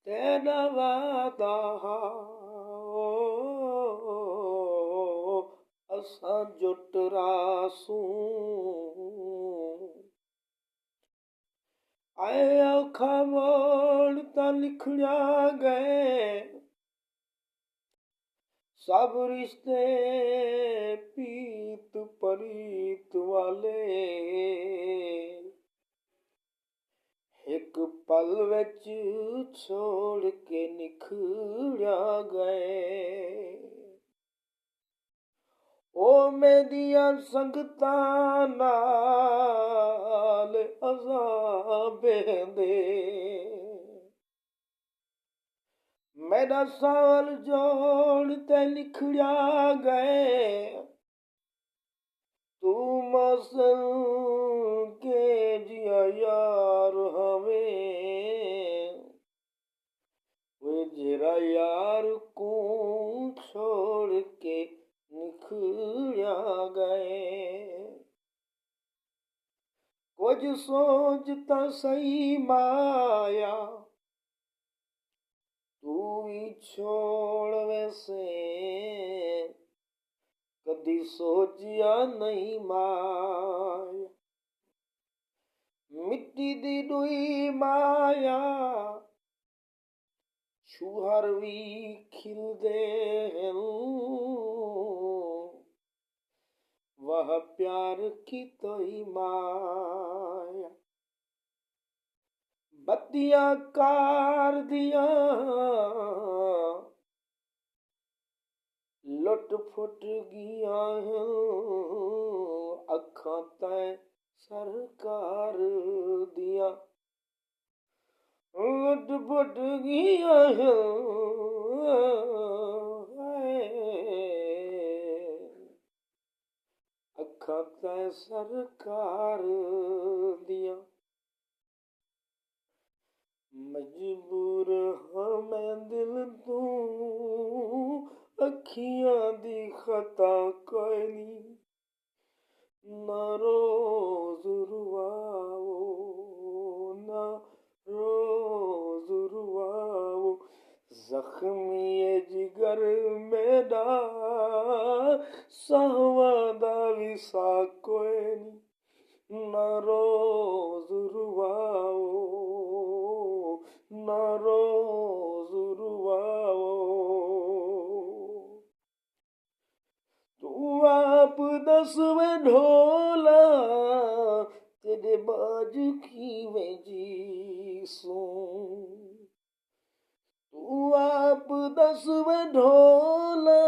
तेरा वादा असां जुट रासूं आए औखा मोड़ तां लिखड़िया गए सब रिश्ते पीत परीत वाले एक पल विच छोड़ के निखड़िया गए ओ मेरिया संगतां नाल अज़ाबेंदे मेरा साल जोड़ ते निखड़िया गए तू मौसम के जिया यार हमें वे जरा यार को छोड़ के निखड़िया गए कुछ सोचता सही माया तू ही छोड़ वैसे कदी सोचिया नहीं माया मिट्टी दी दुई माया छुहर भी खिलदे हैं वह प्यार की तोई माया बत्तियां कार दिया लुट फुट गया है अखां तै सरकार दिया लुट फुट गया है अखां तै सरकार दिया मजबूर हाँ मैं दिल दूं अखियां दी खता कोई नहीं ना रोज रुवाओ ना रोज रुवाओ जख्मी है जिगर मेरा सहवादा विसा कोई नहीं ना रोज रुवाओ ना रोज रुवाओ तू आप दस में ढोला तेरे बाजू की मैं जीसूं तू आप दस में ढोला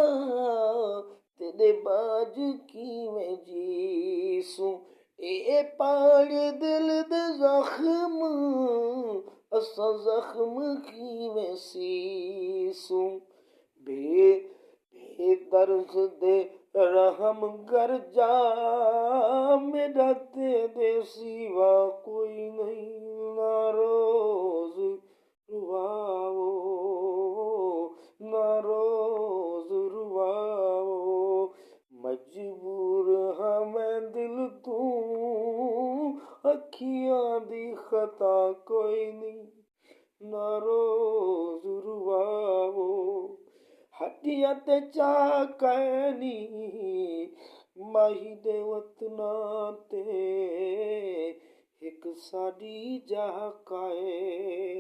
तेरे बाजू की मैं जीसूं ए पाड़े दिल दे जख्म असां जख्म की मैं सीसूं बेदर्द दे रहम कर जा मेरा तेरे सिवा कोई नहीं ना रोज रुवाओ ना रोज रुवाओ मजबूर हाँ मैं दिल दूं अखियां दी खता कोई नहीं ना रोज रुवाओ हड्डियां ते चाकनी माही दे वतना ते एक साड़ी जाकाए